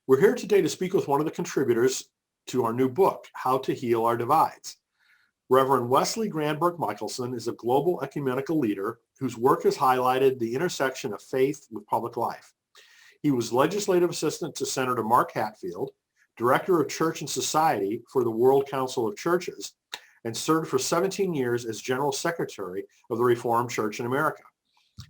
We're here today to speak with one of the contributors to our new book, How to Heal Our Divides. Reverend Wes Granberg-Michaelson is a global ecumenical leader whose work has highlighted the intersection of faith with public life. He was legislative assistant to Senator Mark Hatfield, director of Church and Society for the World Council of Churches, and served for 17 years as general secretary of the Reformed Church in America.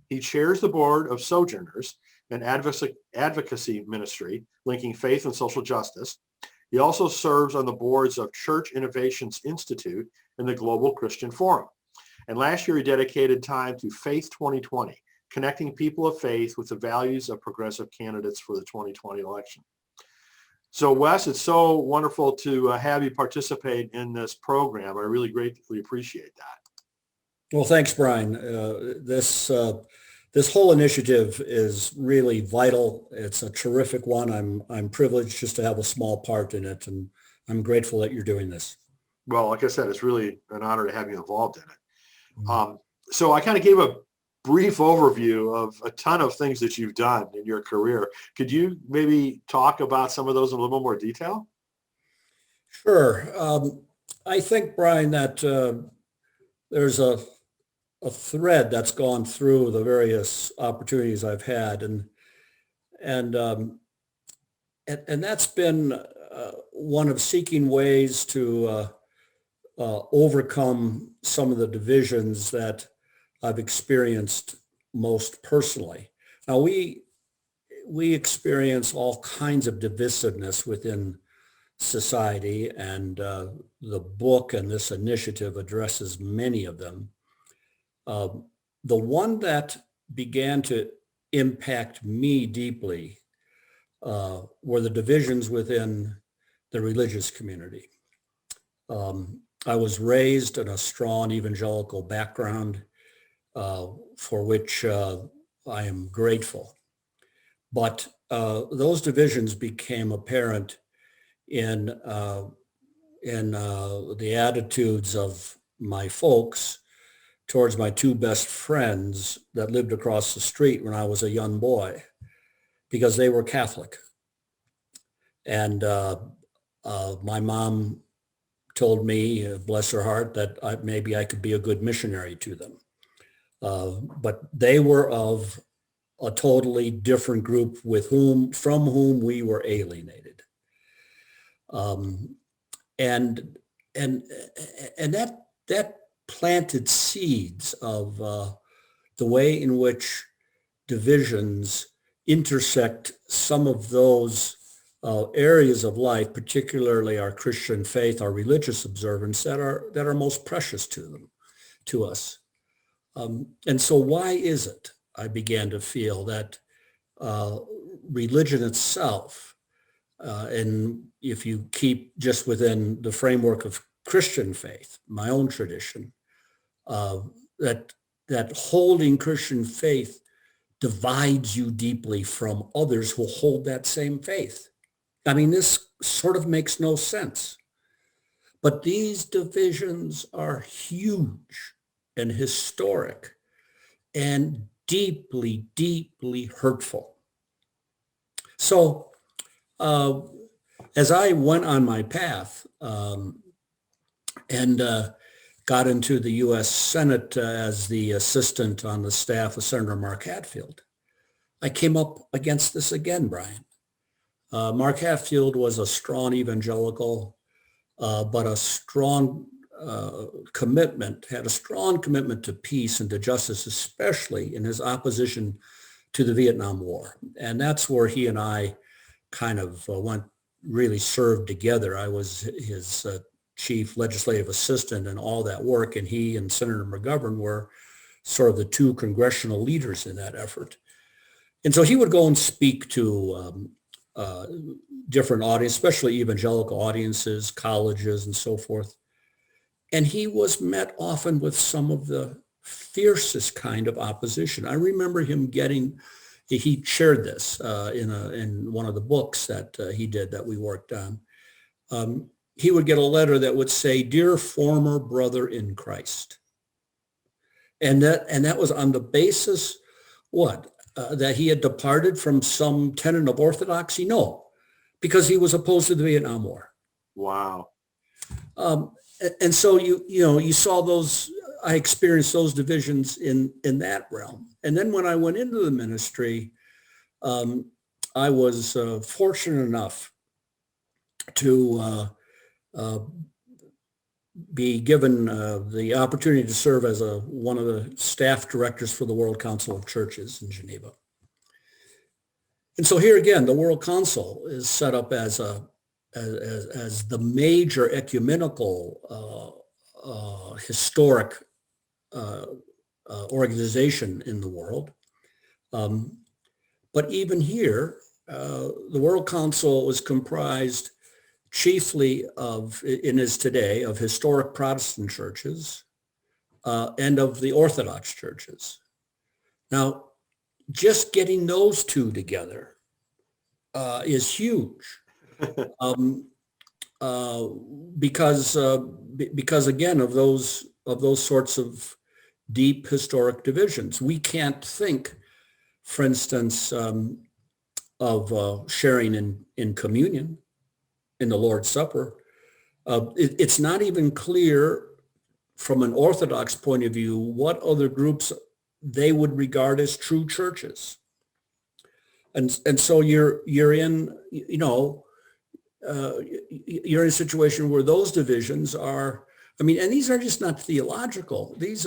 He chairs the board of Sojourners, an advocacy ministry linking faith and social justice. He also serves on the boards of Church Innovations Institute and the Global Christian Forum. And last year, he dedicated time to Faith 2020, connecting people of faith with the values of progressive candidates for the 2020 election. So Wes, it's so wonderful to have you participate in this program. I really greatly appreciate that. Well, thanks, Brian. This whole initiative is really vital. It's a terrific one. I'm privileged just to have a small part in it, and I'm grateful that you're doing this. Well, like I said, it's really an honor to have you involved in it. Mm-hmm. So I kind of gave a brief overview of a ton of things that you've done in your career. Could you maybe talk about some of those in a little more detail? Sure. I think, Brian, that there's a thread that's gone through the various opportunities I've had, and that's been one of seeking ways to overcome some of the divisions that I've experienced most personally. Now, we experience all kinds of divisiveness within society, and the book and this initiative addresses many of them. The one that began to impact me deeply were the divisions within the religious community. I was raised in a strong evangelical background, for which I am grateful. But those divisions became apparent in the attitudes of my folks towards my two best friends that lived across the street when I was a young boy, because they were Catholic. And my mom told me, bless her heart, that maybe I could be a good missionary to them. But they were of a totally different group from whom we were alienated. And that planted seeds of the way in which divisions intersect some of those areas of life, particularly our Christian faith, our religious observance, that are most precious to us. And so why is it, I began to feel, that religion itself, and if you keep just within the framework of Christian faith, my own tradition, that holding Christian faith divides you deeply from others who hold that same faith? I mean, this sort of makes no sense. But these divisions are huge and historic and deeply, deeply hurtful. So as I went on my path and got into the U.S. Senate as the assistant on the staff of Senator Mark Hatfield, I came up against this again, Brian. Mark Hatfield was a strong evangelical, but a strong commitment to peace and to justice, especially in his opposition to the Vietnam War. And that's where he and I kind of served together. I was his chief legislative assistant and all that work, and he and Senator McGovern were sort of the two congressional leaders in that effort. And so he would go and speak to different audiences, especially evangelical audiences, colleges, and so forth. And he was met often with some of the fiercest kind of opposition. I remember him he shared this in one of the books that he did that we worked on. He would get a letter that would say, "Dear former brother in Christ." And that was on the basis, that he had departed from some tenet of orthodoxy? No, because he was opposed to the Vietnam War. Wow. And so you saw those. I experienced those divisions in that realm. And then when I went into the ministry, I was fortunate enough to be given the opportunity to serve as one of the staff directors for the World Council of Churches in Geneva. And so here again, the World Council is set up as the major ecumenical historic organization in the world. But even here, the World Council was comprised chiefly and is today, of historic Protestant churches and of the Orthodox churches. Now, just getting those two together is huge. Because again, of those sorts of deep historic divisions, we can't think, for instance, of sharing in communion, in the Lord's Supper. It's not even clear from an Orthodox point of view what other groups they would regard as true churches. And so you're in you're in a situation where those divisions are, and these are just not theological. These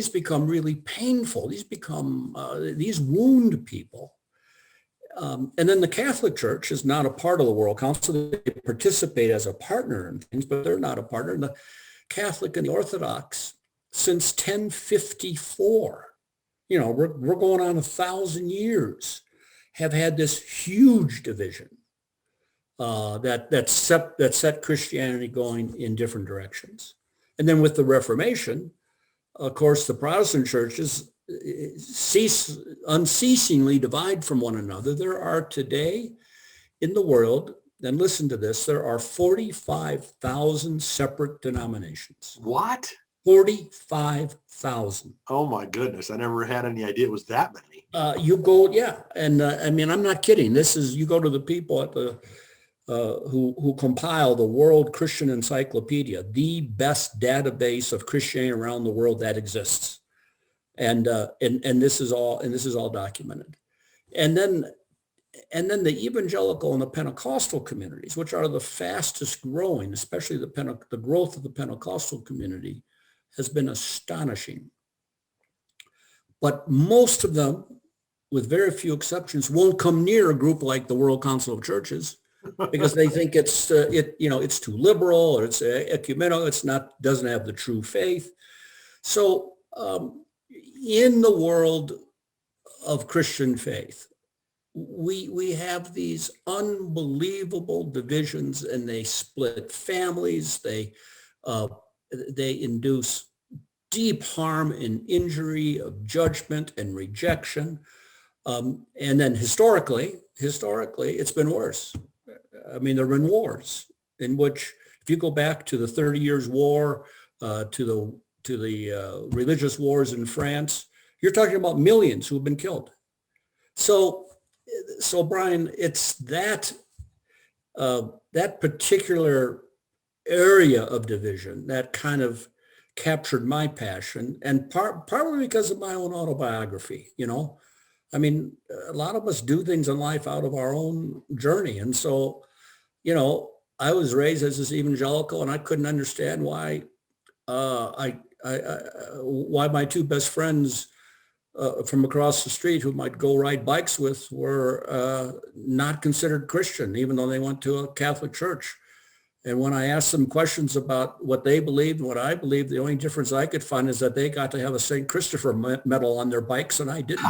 become really painful. These wound people. And then the Catholic Church is not a part of the World Council. They participate as a partner in things, but they're not a partner. And the Catholic and the Orthodox, since 1054, we're going on 1,000 years, have had this huge division that set Christianity going in different directions. And then with the Reformation, of course, the Protestant churches unceasingly divide from one another. There are today in the world, and listen to this, there are 45,000 separate denominations. What? 45,000. Oh my goodness. I never had any idea it was that many. And I'm not kidding. You go to the people at the who compile the World Christian Encyclopedia, the best database of Christianity around the world that exists. And this is all documented. And then the evangelical and the Pentecostal communities, which are the fastest growing, especially the growth of the Pentecostal community, has been astonishing. But most of them, with very few exceptions, won't come near a group like the World Council of Churches, because they think it's too liberal, or it's ecumenical, doesn't have the true faith. So in the world of Christian faith, we have these unbelievable divisions, and they split families. They induce deep harm and injury, of judgment and rejection. And then historically, it's been worse. There have been wars in which, if you go back to the 30 Years' War, to the religious wars in France, you're talking about millions who have been killed. So Brian, it's that particular area of division that kind of captured my passion, and partly because of my own autobiography. A lot of us do things in life out of our own journey. And so, I was raised as this evangelical, and I couldn't understand why why my two best friends from across the street, who might go ride bikes with, were not considered Christian, even though they went to a Catholic church. And when I asked them questions about what they believed and what I believed, the only difference I could find is that they got to have a St. Christopher medal on their bikes, and I didn't.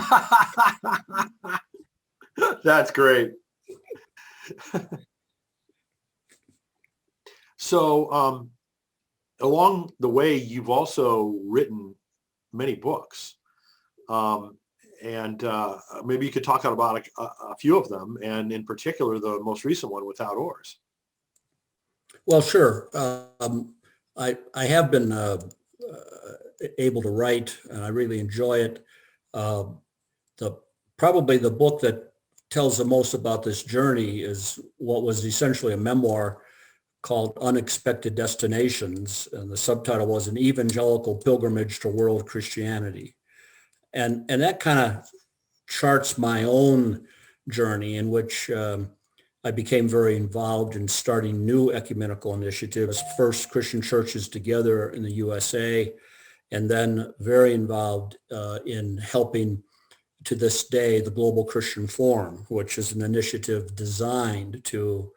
That's great. So along the way, you've also written many books. And maybe you could talk about a few of them, and in particular, the most recent one, Without Oars. Well, sure. I have been able to write, and I really enjoy it. Probably the book that tells the most about this journey is what was essentially a memoir called Unexpected Destinations, and the subtitle was An Evangelical Pilgrimage to World Christianity. And that kind of charts my own journey in which I became very involved in starting new ecumenical initiatives, first Christian churches together in the USA, and then very involved in helping to this day the Global Christian Forum, which is an initiative designed to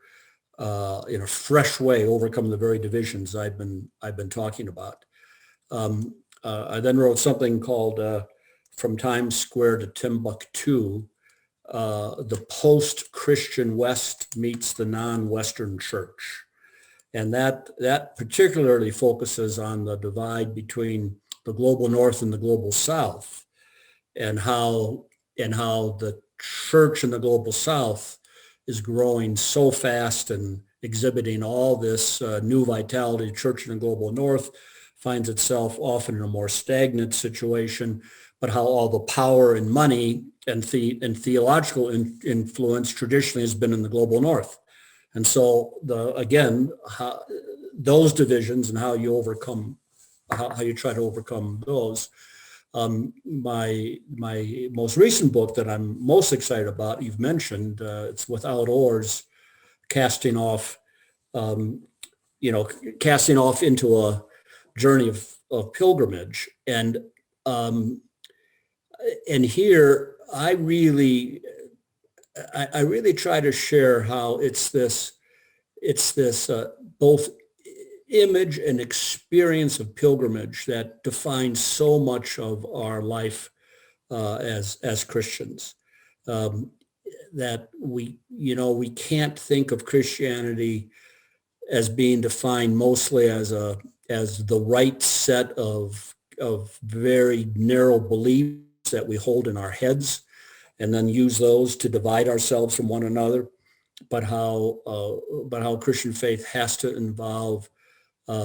in a fresh way overcome the very divisions I've been talking about. I then wrote something called From Times Square to Timbuktu, the post-Christian West meets the non-Western church. And that particularly focuses on the divide between the global North and the global South, and how the church in the global South is growing so fast and exhibiting all this new vitality. The church in the global North finds itself often in a more stagnant situation, but how all the power and money and theological influence traditionally has been in the global North. And so those divisions and how you overcome, how you try to overcome those. My most recent book that I'm most excited about, you've mentioned, it's Without Oars, casting off into a journey of pilgrimage. And here I really try to share how it's this both image and experience of pilgrimage that defines so much of our life as Christians. That we can't think of Christianity as being defined mostly as the right set of very narrow beliefs that we hold in our heads and then use those to divide ourselves from one another, but how Christian faith has to involve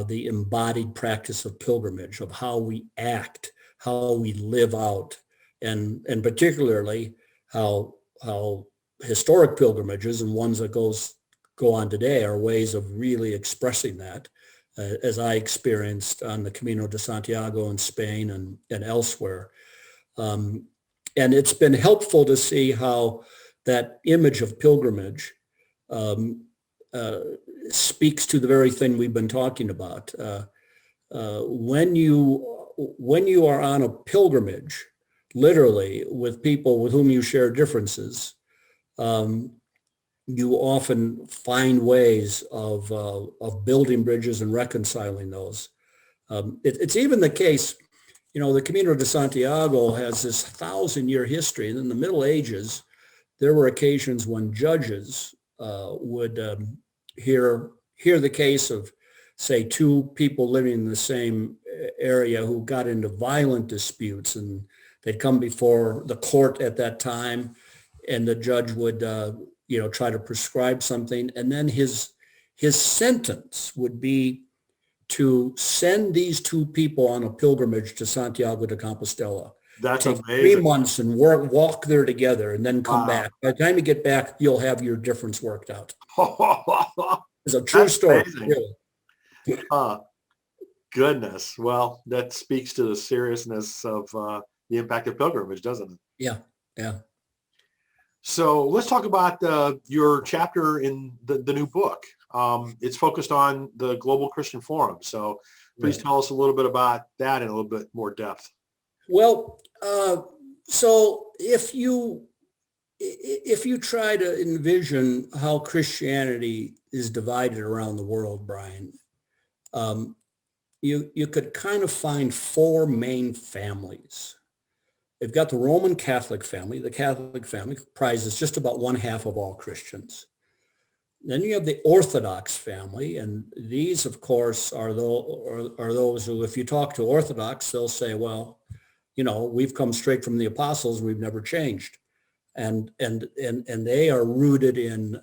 the embodied practice of pilgrimage, of how we act, how we live out, and particularly how historic pilgrimages and ones that go on today are ways of really expressing that, as I experienced on the Camino de Santiago in Spain and elsewhere. And it's been helpful to see how that image of pilgrimage speaks to the very thing we've been talking about. When you are on a pilgrimage, literally with people with whom you share differences, you often find ways of building bridges and reconciling those. It's even the case, the Camino de Santiago has this 1,000-year history, and in the Middle Ages, there were occasions when judges would hear the case of, say, two people living in the same area who got into violent disputes, and they'd come before the court at that time, and the judge would try to prescribe something, and then his sentence would be to send these two people on a pilgrimage to Santiago de Compostela. That's Take amazing. 3 months and walk there together, and then come Wow. back. By the time you get back, you'll have your difference worked out. It's a true That's story. amazing. Really. Goodness. Well, that speaks to the seriousness of the impact of pilgrimage, doesn't it? Yeah. So let's talk about your chapter in the new book. It's focused on the Global Christian Forum. So please tell us a little bit about that in a little bit more depth. Well, so if you try to envision how Christianity is divided around the world, Brian, you could kind of find 4 main families. They've got the Roman Catholic family. The Catholic family comprises just about 1/2 of all Christians. Then you have the Orthodox family, and these, of course, are those who, if you talk to Orthodox, they'll say, well, we've come straight from the apostles, we've never changed. And they are rooted in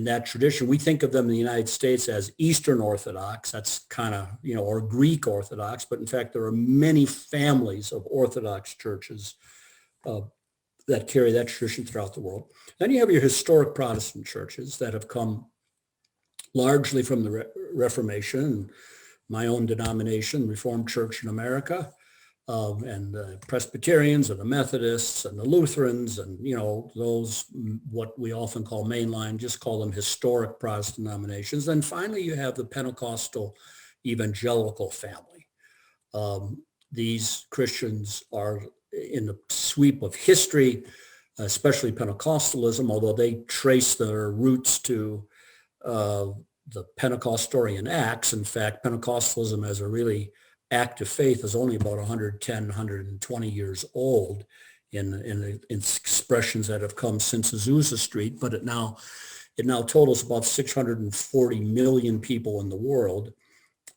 that tradition. We think of them in the United States as Eastern Orthodox. That's kind of, or Greek Orthodox, but in fact, there are many families of Orthodox churches that carry that tradition throughout the world. Then you have your historic Protestant churches that have come largely from the Reformation, my own denomination, Reformed Church in America, and the Presbyterians and the Methodists and the Lutherans and, those, what we often call mainline, just call them historic Protestant denominations. Then finally, you have the Pentecostal evangelical family. These Christians are in the sweep of history, especially Pentecostalism, although they trace their roots to the Pentecostorian Acts. In fact, Pentecostalism as a really active faith is only about 110, 120 years old in expressions that have come since Azusa Street, but it now totals about 640 million people in the world.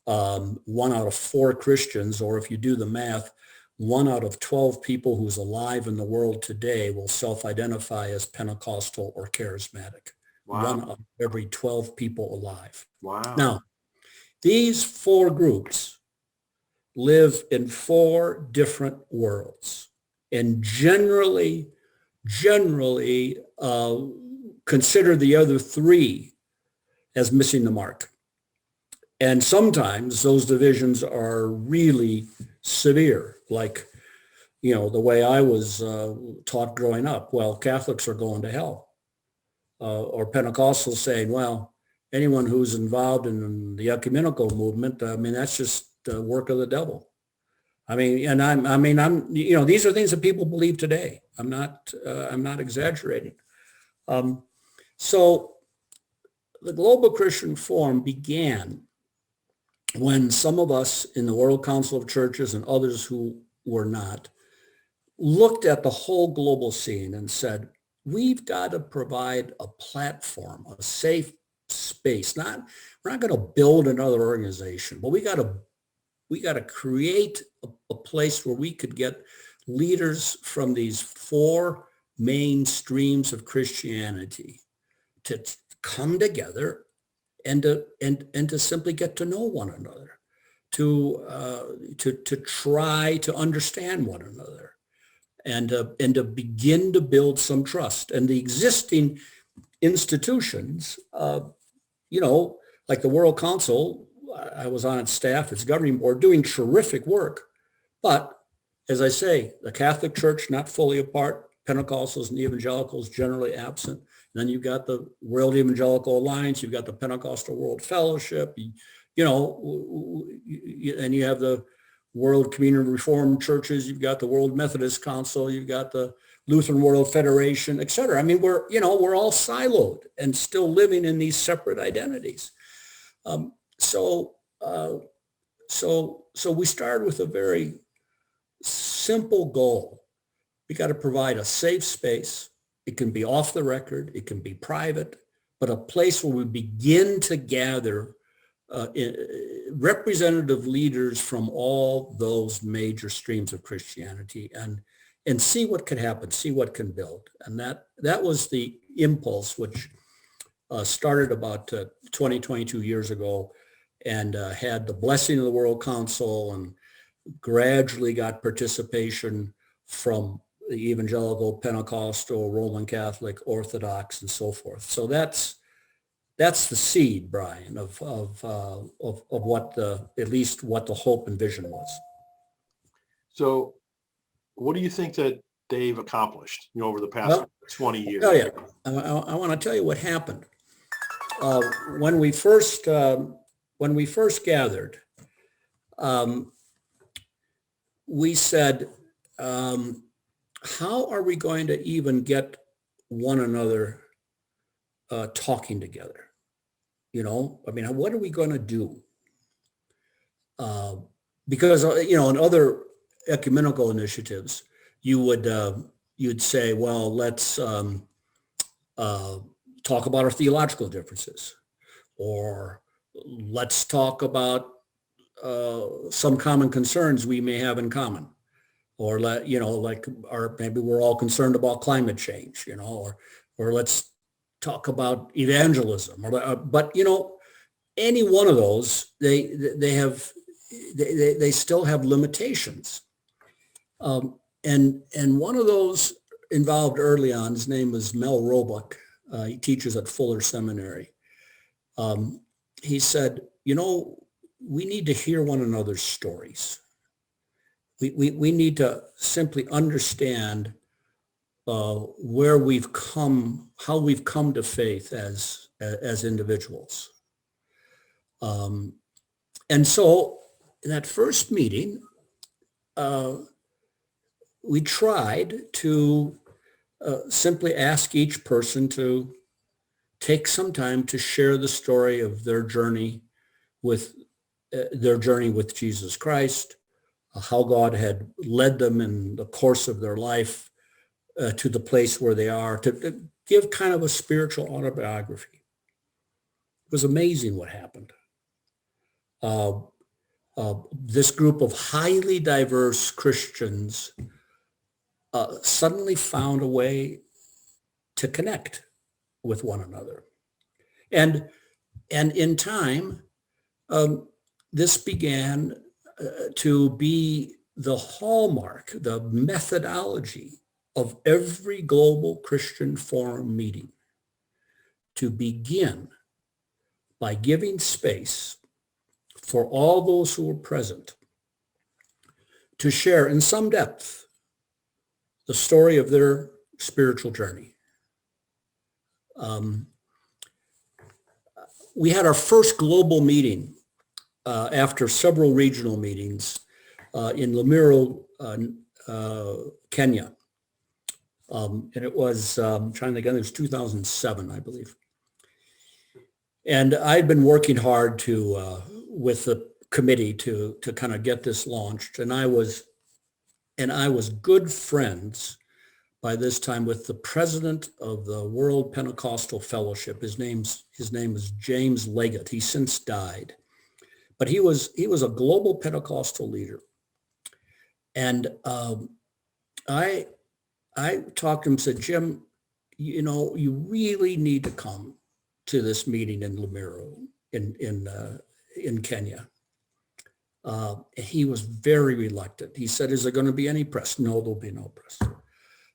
1 out of 4 Christians, or if you do the math, 1 out of 12 people who's alive in the world today will self-identify as Pentecostal or charismatic. Wow. 1 out of every 12 people alive. Wow. Now, these 4 groups live in 4 different worlds and generally consider the other 3 as missing the mark. And sometimes those divisions are really severe, like, the way I was taught growing up. Well, Catholics are going to hell. Or Pentecostals saying, well, anyone who's involved in the ecumenical movement, that's just the work of the devil. These are things that people believe today. I'm not exaggerating. So the Global Christian Forum began when some of us in the World Council of Churches and others who were not looked at the whole global scene and said, we've got to provide a platform, a safe space. We're not going to build another organization, but we got to create a place where we could get leaders from these 4 main streams of Christianity to come together and to simply get to know one another, to try to understand one another, and to begin to build some trust. And the existing institutions, like the World Council, I was on its staff, its governing board, doing terrific work. But as I say, the Catholic Church not fully apart, Pentecostals and Evangelicals generally absent. And then you've got the World Evangelical Alliance, you've got the Pentecostal World Fellowship, and you have the World Community Reformed Churches, you've got the World Methodist Council, you've got the Lutheran World Federation, et cetera. We're all siloed and still living in these separate identities. So we started with a very simple goal. We got to provide a safe space. It can be off the record, it can be private, but a place where we begin to gather representative leaders from all those major streams of Christianity and see what can happen, see what can build. And that was the impulse, which started about 22 years ago, and had the blessing of the World Council and gradually got participation from the Evangelical, Pentecostal, Roman Catholic, Orthodox, and so forth. So that's the seed, Brian, of what at least what the hope and vision was. So what do you think that they've accomplished, over the past 20 years? Oh yeah, I want to tell you what happened. When we first gathered, we said, how are we going to even get one another talking together? What are we going to do? Because, in other ecumenical initiatives, you'd say, well, let's talk about our theological differences, or let's talk about some common concerns we may have in common, or maybe we're all concerned about climate change, or let's talk about evangelism, but any one of those, they still have limitations, and one of those involved early on, his name was Mel Roebuck. He teaches at Fuller Seminary. He said, we need to hear one another's stories. We need to simply understand where we've come, how we've come to faith as individuals. And so in that first meeting, we tried to simply ask each person to take some time to share the story of their journey with Jesus Christ, how God had led them in the course of their life to the place where they are, to give kind of a spiritual autobiography. It was amazing what happened. This group of highly diverse Christians suddenly found a way to connect with one another. And in time, this began to be the hallmark, the methodology of every global Christian forum meeting, to begin by giving space for all those who were present to share in some depth the story of their spiritual journey. We had our first global meeting after several regional meetings in Limuru, Kenya. And it was, I'm trying to think, it was 2007, I believe. And I'd been working hard with the committee to kind of get this launched. And I was good friends by this time with the president of the World Pentecostal Fellowship. His name is James Leggett. He's since died. But he was a global Pentecostal leader. And I talked to him and said, Jim, you really need to come to this meeting in Limuru in Kenya. He was very reluctant. He said, is there going to be any press? No, there'll be no press.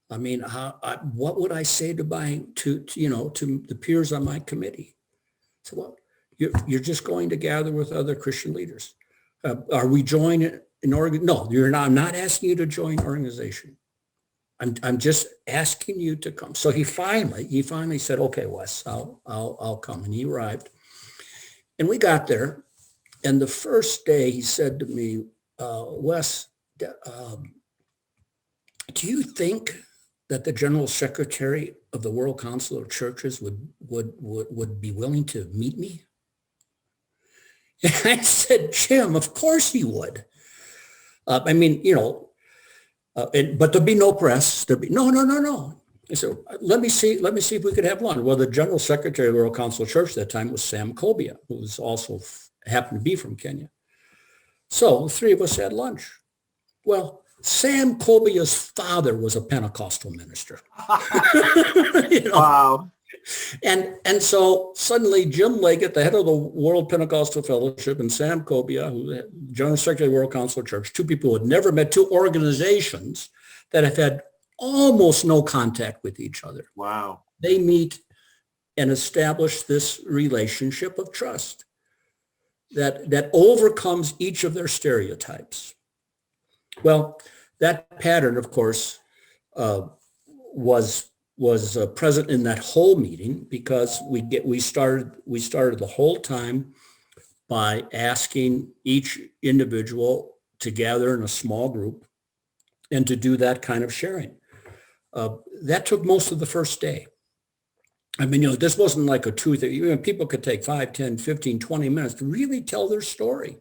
I mean, what would I say to the peers on my committee? I said, well, you're just going to gather with other Christian leaders. Are we joining an organization? No, you're not. I'm not asking you to join an organization. I'm just asking you to come. So he finally said, okay, Wes, I'll come. And he arrived. And we got there. And the first day he said to me, Wes, do you think that the General Secretary of the World Council of Churches would be willing to meet me? And I said, Jim, of course he would. But there'd be no press. There'd be no. I said, let me see if we could have lunch. Well, the General Secretary of the World Council of Churches at that time was Sam Kobia, who was also happened to be from Kenya. So the three of us had lunch. Well, Sam Kobia's father was a Pentecostal minister. Wow. And so suddenly Jim Leggett, the head of the World Pentecostal Fellowship, and Sam Kobia, who General Secretary of the World Council of Church, two people who had never met, two organizations that have had almost no contact with each other. Wow. They meet and establish this relationship of trust that overcomes each of their stereotypes. Well, that pattern, of course, was present in that whole meeting, because we started the whole time by asking each individual to gather in a small group and to do that kind of sharing. That took most of the first day. I mean, this wasn't like a 2-3, people could take 5, 10, 15, 20 minutes to really tell their story.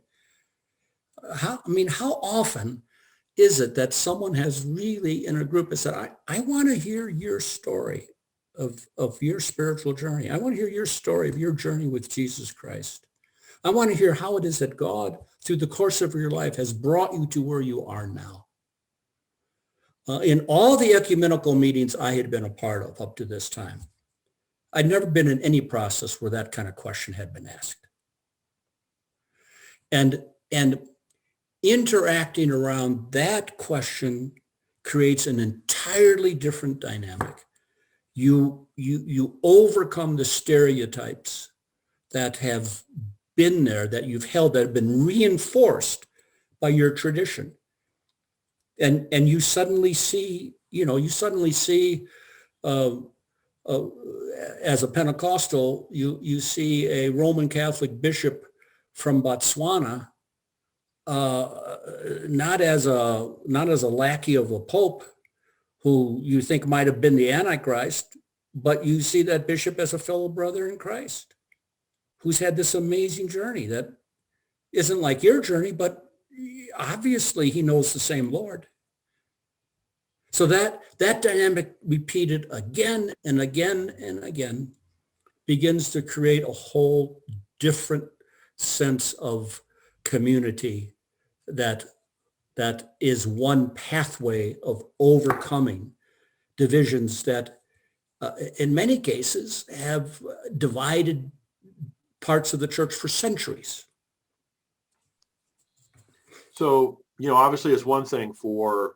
How often is it that someone has really in a group has said, I want to hear your story of your spiritual journey. I want to hear your story of your journey with Jesus Christ. I want to hear how it is that God, through the course of your life, has brought you to where you are now. In all the ecumenical meetings I had been a part of up to this time, I'd never been in any process where that kind of question had been asked. And interacting around that question creates an entirely different dynamic. You overcome the stereotypes that have been there, that you've held, that have been reinforced by your tradition. And you suddenly see, uh, as a Pentecostal, you see a Roman Catholic bishop from Botswana, not as a lackey of a pope who you think might have been the Antichrist, but you see that bishop as a fellow brother in Christ, who's had this amazing journey that isn't like your journey, but obviously he knows the same Lord. So that dynamic repeated again and again and again begins to create a whole different sense of community that is one pathway of overcoming divisions that in many cases have divided parts of the church for centuries. So, obviously it's one thing for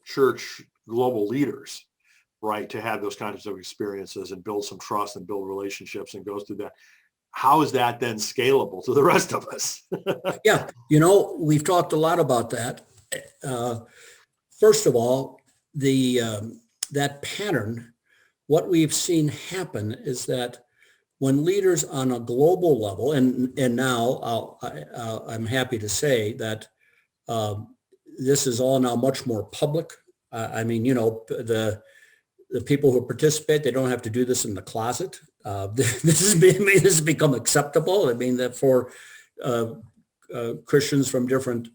church global leaders, right, to have those kinds of experiences and build some trust and build relationships and go through that. How is that then scalable to the rest of us? Yeah, we've talked a lot about that. First of all, that pattern, what we've seen happen is that when leaders on a global level, and now I'm happy to say that this is all now much more public. The people who participate, they don't have to do this in the closet. This has become acceptable. I mean, that for Christians from different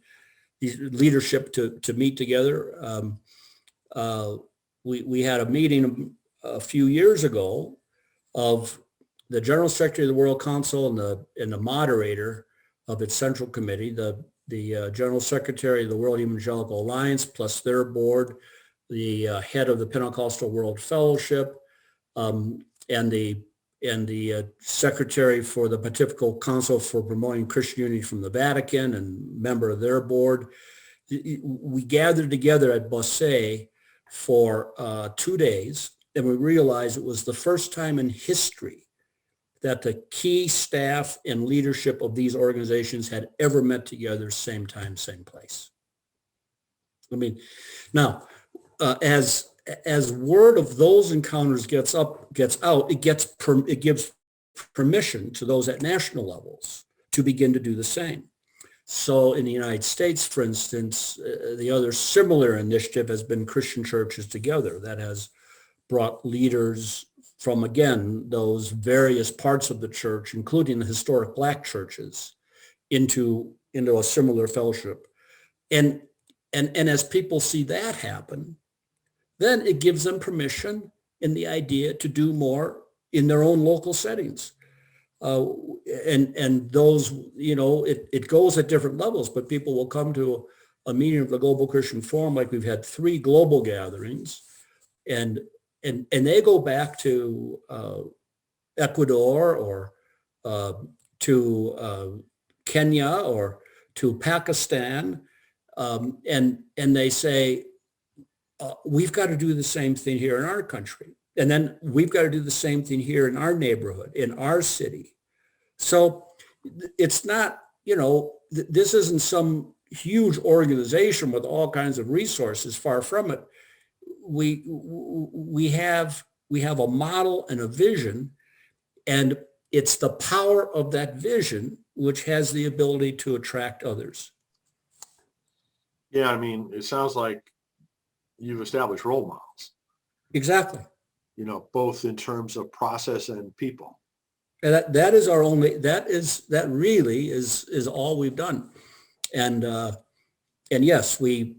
leadership to meet together. We had a meeting a few years ago of the General Secretary of the World Council and the moderator of its Central Committee, the General Secretary of the World Evangelical Alliance, plus their board, the head of the Pentecostal World Fellowship, and the Secretary for the Pontifical Council for Promoting Christian Unity from the Vatican and member of their board. We gathered together at Bossé for 2 days, and we realized it was the first time in history that the key staff and leadership of these organizations had ever met together, same time, same place. I mean, now, as word of those encounters gets out, it gives permission to those at national levels to begin to do the same. So in the United States, for instance, the other similar initiative has been Christian Churches Together, that has brought leaders from, again, those various parts of the church, including the historic Black churches, into a similar fellowship. And as people see that happen, then it gives them permission and the idea to do more in their own local settings. And those, it goes at different levels, but people will come to a meeting of the Global Christian Forum, like we've had 3 global gatherings, and they go back to Ecuador or to Kenya or to Pakistan, and they say, we've got to do the same thing here in our country. And then we've got to do the same thing here in our neighborhood, in our city. So it's not, this isn't some huge organization with all kinds of resources, far from it. We have a model and a vision, and it's the power of that vision which has the ability to attract others. Yeah, I mean, it sounds like you've established role models. Exactly. Both in terms of process and people. And that really is all we've done. And yes, we've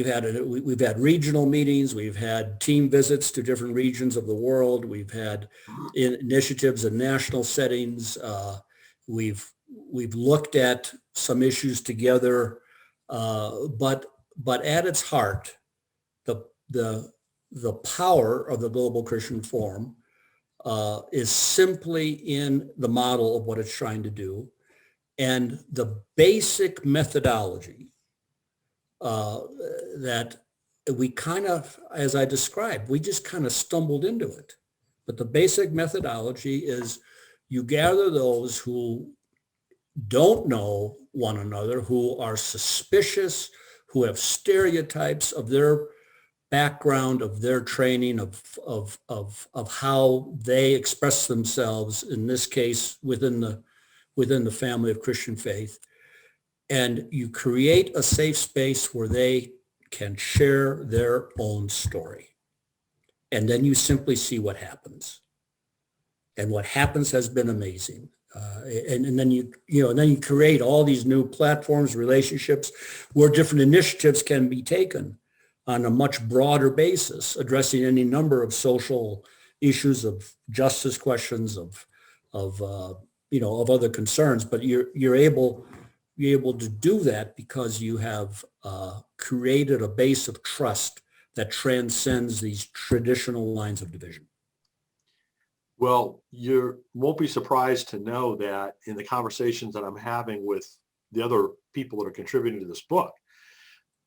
had regional meetings, we've had team visits to different regions of the world, we've had initiatives in national settings, we've looked at some issues together, but at its heart, the power of the Global Christian Forum is simply in the model of what it's trying to do, and the basic methodology uh, that we kind of, as I described, we just kind of stumbled into it. But the basic methodology is you gather those who don't know one another, who are suspicious, who have stereotypes of their background, of their training, of how they express themselves, in this case, within the family of Christian faith. And you create a safe space where they can share their own story. And then you simply see what happens. And what happens has been amazing. And then you create all these new platforms, relationships, where different initiatives can be taken on a much broader basis, addressing any number of social issues, of justice questions, of other concerns. But you're able to do that because you have created a base of trust that transcends these traditional lines of division. Well, you won't be surprised to know that in the conversations that I'm having with the other people that are contributing to this book,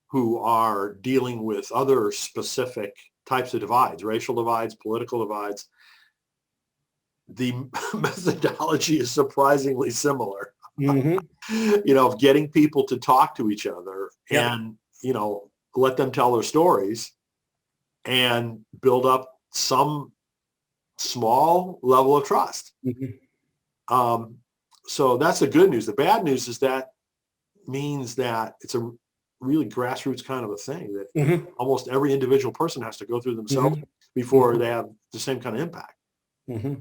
who are dealing with other specific types of divides, racial divides, political divides, the methodology is surprisingly similar. Mm-hmm. Of getting people to talk to each other, Yep. and, let them tell their stories and build up some small level of trust. Mm-hmm. So that's the good news. The bad news is that means that it's a really grassroots kind of a thing that Mm-hmm. almost every individual person has to go through themselves Mm-hmm. before they have the same kind of impact. Mm-hmm.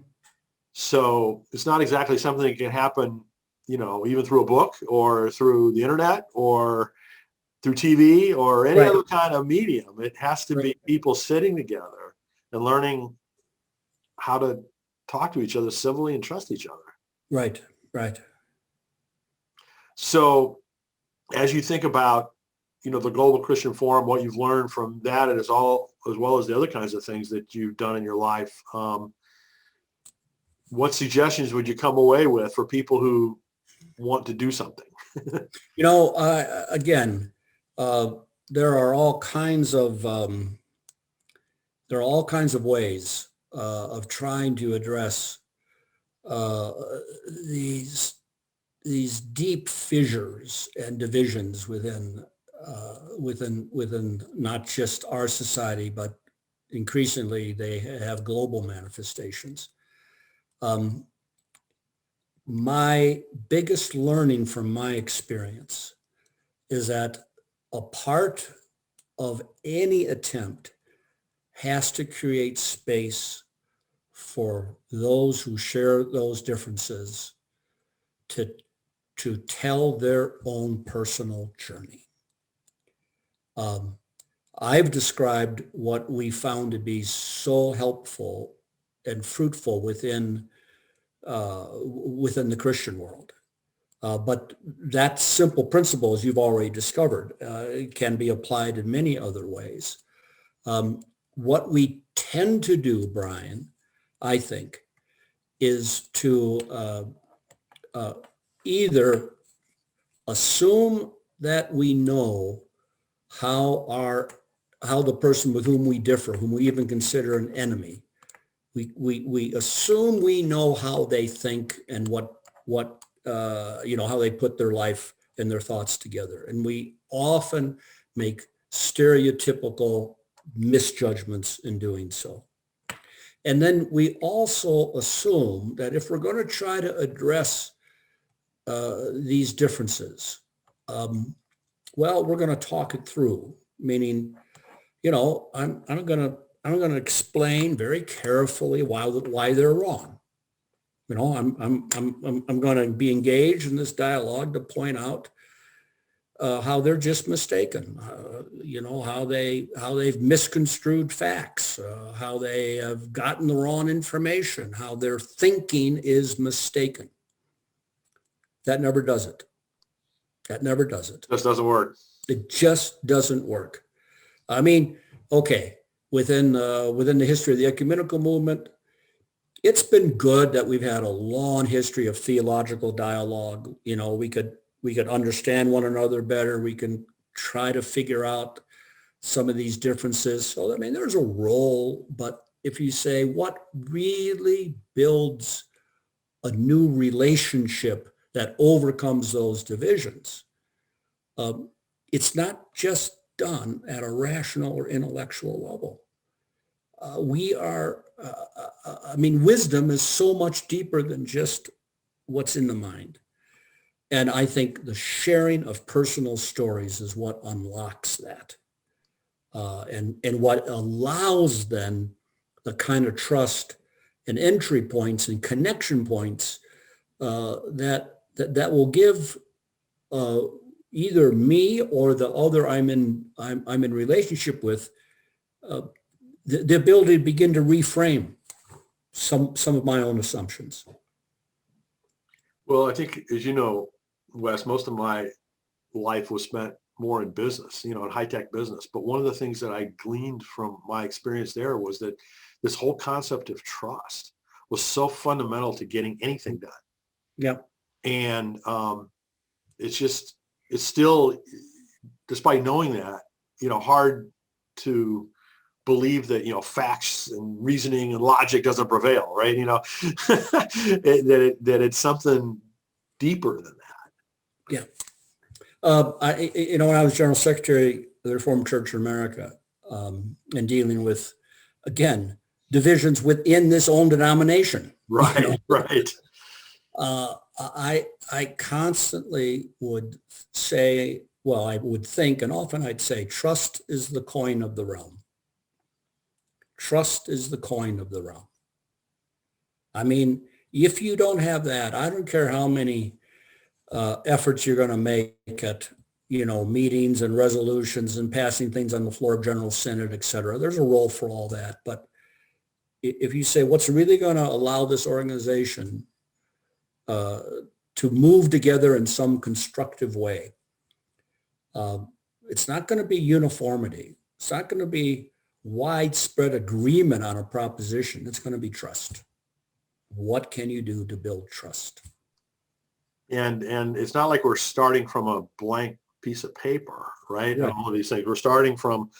So it's not exactly something that can happen, even through a book or through the internet or through TV or any Right. other kind of medium. It has to be people sitting together and learning how to talk to each other civilly and trust each other. Right. Right. So as you think about, the Global Christian Forum, what you've learned from that, and as well as the other kinds of things that you've done in your life, what suggestions would you come away with for people who want to do something? Again, there are all kinds of ways of trying to address uh, these deep fissures and divisions within not just our society, but increasingly they have global manifestations. My biggest learning from my experience is that a part of any attempt has to create space for those who share those differences to tell their own personal journey. I've described what we found to be so helpful and fruitful within the Christian world. But that simple principle, as you've already discovered, can be applied in many other ways. What we tend to do, Brian, I think, is to either assume that we know how the person with whom we differ, whom we even consider an enemy, we assume we know how they think and what how they put their life and their thoughts together, and we often make stereotypical misjudgments in doing so. And then we also assume that if we're going to try to address these differences, we're going to talk it through. Meaning, I'm going to explain very carefully why they're wrong. I'm going to be engaged in this dialogue to point out how they're just mistaken. How they've misconstrued facts, how they have gotten the wrong information, how their thinking is mistaken. That never does it. This doesn't work. It just doesn't work. I mean, okay, within the history of the ecumenical movement, it's been good that we've had a long history of theological dialogue. We could understand one another better. We can try to figure out some of these differences. So, I mean, there's a role, but if you say what really builds a new relationship that overcomes those divisions, it's not just done at a rational or intellectual level. Wisdom is so much deeper than just what's in the mind. And I think the sharing of personal stories is what unlocks that. And what allows then the kind of trust and entry points and connection points that will give either me or the other I'm in relationship with the ability to begin to reframe some of my own assumptions. Well, I think, as you know, Wes, most of my life was spent more in business, in high-tech business. But one of the things that I gleaned from my experience there was that this whole concept of trust was so fundamental to getting anything done. Yeah. And it's still, despite knowing that, hard to believe that, facts and reasoning and logic doesn't prevail, right? that it's something deeper than that. Yeah. When I was General Secretary of the Reformed Church of America, and dealing with, again, divisions within this own denomination. Right, right. I constantly would say, I would think, and often I'd say, trust is the coin of the realm. Trust is the coin of the realm. I mean, if you don't have that, I don't care how many efforts you're going to make at, meetings and resolutions and passing things on the floor of General Synod, et cetera. There's a role for all that. But if you say what's really going to allow this organization to move together in some constructive way, it's not going to be uniformity. It's not going to be widespread agreement on a proposition. It's going to be trust. What can you do to build trust? And it's not like we're starting from a blank piece of paper, right? Right. And all of these things. We're starting from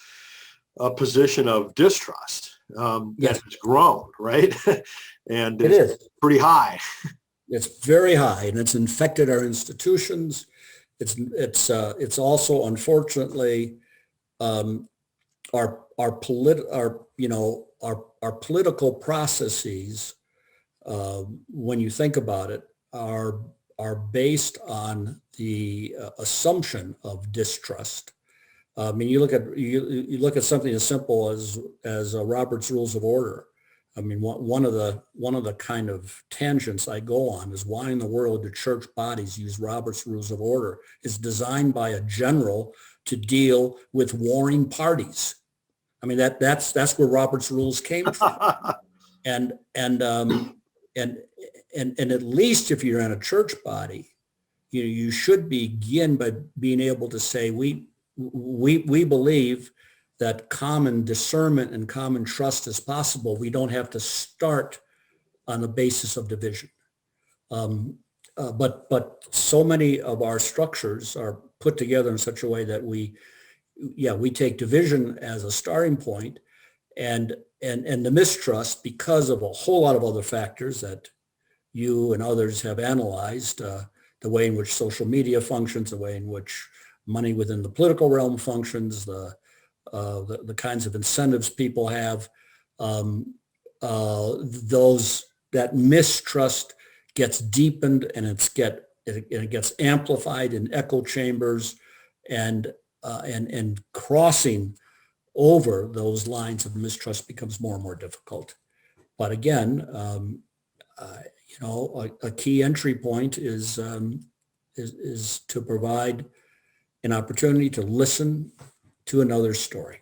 a position of distrust that has grown, right? And it is pretty high. It's very high, and it's infected our institutions. It's also, unfortunately, our political processes, when you think about it, are based on the assumption of distrust. I mean, you look at something as simple as Robert's Rules of Order. I mean, one of the kind of tangents I go on is why in the world do church bodies use Robert's Rules of Order? It's designed by a general to deal with warring parties. I mean, that's where Robert's Rules came from. And at least if you're in a church body, you should begin by being able to say, we believe that common discernment and common trust is possible. We don't have to start on the basis of division. But so many of our structures are put together in such a way that we take division as a starting point, and the mistrust, because of a whole lot of other factors that you and others have analyzed, the way in which social media functions, the way in which money within the political realm functions, the kinds of incentives people have, that mistrust gets deepened, and it gets amplified in echo chambers, and crossing over those lines of mistrust becomes more and more difficult. But again, a key entry point is to provide an opportunity to listen to another's story,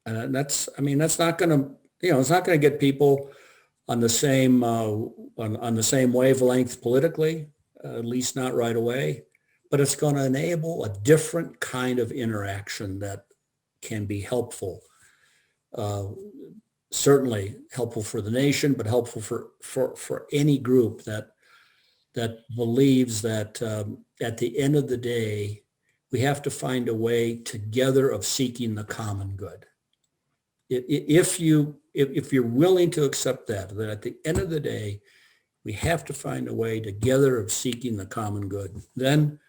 and that's not going to, it's not going to get people on the same on the same wavelength politically, at least not right away. But it's going to enable a different kind of interaction that can be helpful. Certainly helpful for the nation, but helpful for any group that believes that at the end of the day, we have to find a way together of seeking the common good. If you're willing to accept that at the end of the day, we have to find a way together of seeking the common good, then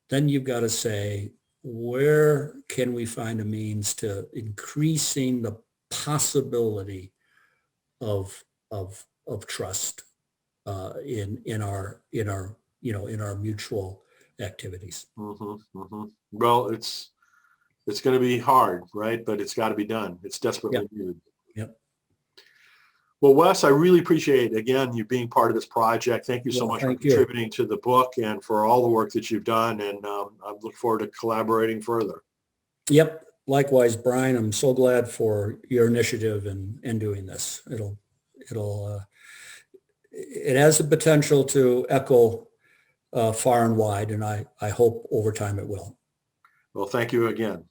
you've got to say, where can we find a means to increasing the possibility of trust in our mutual activities. Well, it's going to be hard, right? But it's got to be done. It's desperately needed. Yep. Well, Wes, I really appreciate, again, you being part of this project. Thank you so much for contributing to the book and for all the work that you've done. And I look forward to collaborating further. Yep. Likewise, Brian, I'm so glad for your initiative in doing this. It has the potential to echo far and wide, and I hope over time it will. Well, thank you again.